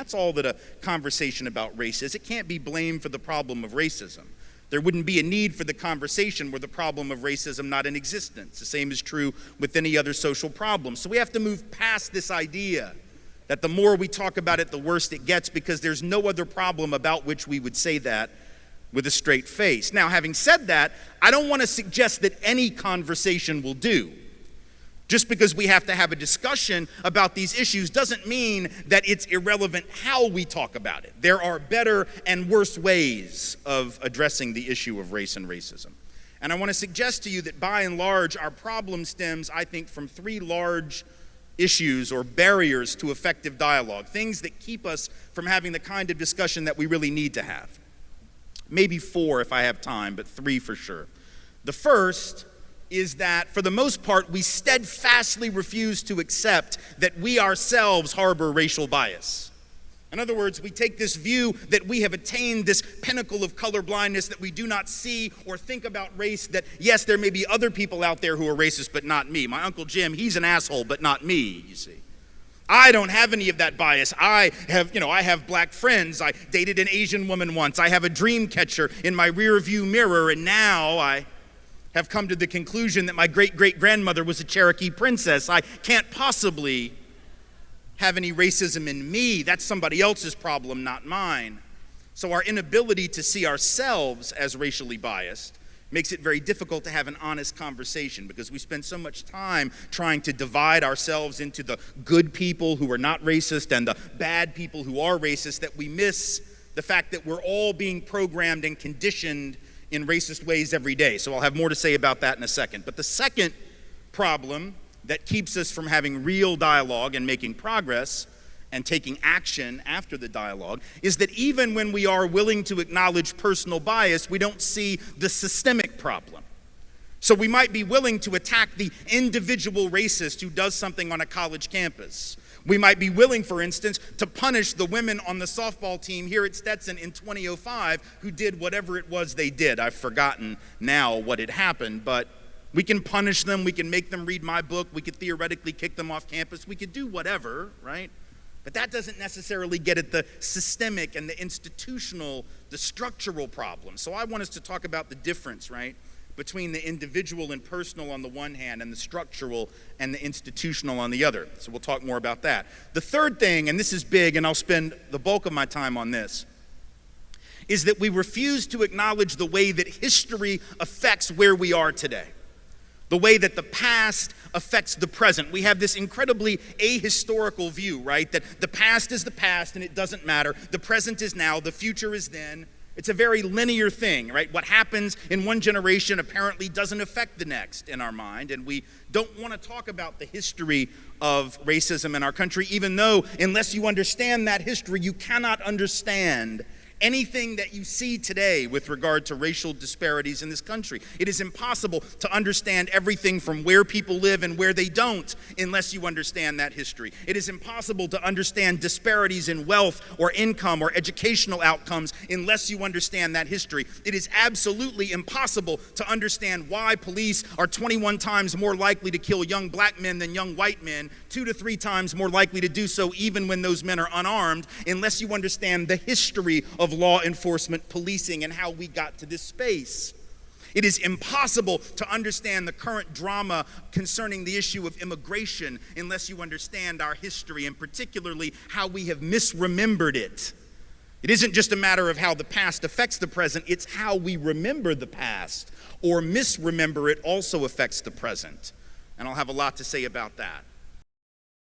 That's all that a conversation about race is. It can't be blamed for the problem of racism. There wouldn't be a need for the conversation were the problem of racism not in existence. The same is true with any other social problem. So we have to move past this idea that the more we talk about it, the worse it gets, because there's no other problem about which we would say that with a straight face. Now, having said that, I don't want to suggest that any conversation will do. Just because we have to have a discussion about these issues doesn't mean that it's irrelevant how we talk about it. There are better and worse ways of addressing the issue of race and racism. And I want to suggest to you that by and large, our problem stems, I think, from three large issues or barriers to effective dialogue, things that keep us from having the kind of discussion that we really need to have. Maybe four if I have time, but three for sure. The first is that, for the most part, we steadfastly refuse to accept that we ourselves harbor racial bias. In other words, we take this view that we have attained this pinnacle of colorblindness, that we do not see or think about race, that yes, there may be other people out there who are racist, but not me. My Uncle Jim, he's an asshole, but not me, you see. I don't have any of that bias. I have black friends. I dated an Asian woman once. I have a dream catcher in my rear view mirror, and now I have come to the conclusion that my great-great-grandmother was a Cherokee princess. I can't possibly have any racism in me. That's somebody else's problem, not mine. So our inability to see ourselves as racially biased makes it very difficult to have an honest conversation, because we spend so much time trying to divide ourselves into the good people who are not racist and the bad people who are racist that we miss the fact that we're all being programmed and conditioned in racist ways every day. So I'll have more to say about that in a second. But the second problem that keeps us from having real dialogue and making progress and taking action after the dialogue is that even when we are willing to acknowledge personal bias, we don't see the systemic problem. So we might be willing to attack the individual racist who does something on a college campus. We might be willing, for instance, to punish the women on the softball team here at Stetson in 2005 who did whatever it was they did. I've forgotten now what had happened, but we can punish them. We can make them read my book. We could theoretically kick them off campus. We could do whatever, right? But that doesn't necessarily get at the systemic and the institutional, the structural problem. So I want us to talk about the difference, right, between the individual and personal on the one hand and the structural and the institutional on the other. So we'll talk more about that. The third thing, and this is big, and I'll spend the bulk of my time on this, is that we refuse to acknowledge the way that history affects where we are today. The way that the past affects the present. We have this incredibly ahistorical view, right? That the past is the past and it doesn't matter. The present is now, the future is then. It's a very linear thing, right? What happens in one generation apparently doesn't affect the next in our mind, and we don't want to talk about the history of racism in our country, even though, unless you understand that history, you cannot understand anything that you see today with regard to racial disparities in this country. It is impossible to understand everything from where people live and where they don't unless you understand that history. It is impossible to understand disparities in wealth or income or educational outcomes unless you understand that history. It is absolutely impossible to understand why police are 21 times more likely to kill young black men than young white men, 2 to 3 times more likely to do so even when those men are unarmed, unless you understand the history of law enforcement, policing, and how we got to this space. It is impossible to understand the current drama concerning the issue of immigration unless you understand our history, and particularly how we have misremembered it. It isn't just a matter of how the past affects the present, it's how we remember the past or misremember it also affects the present. And I'll have a lot to say about that.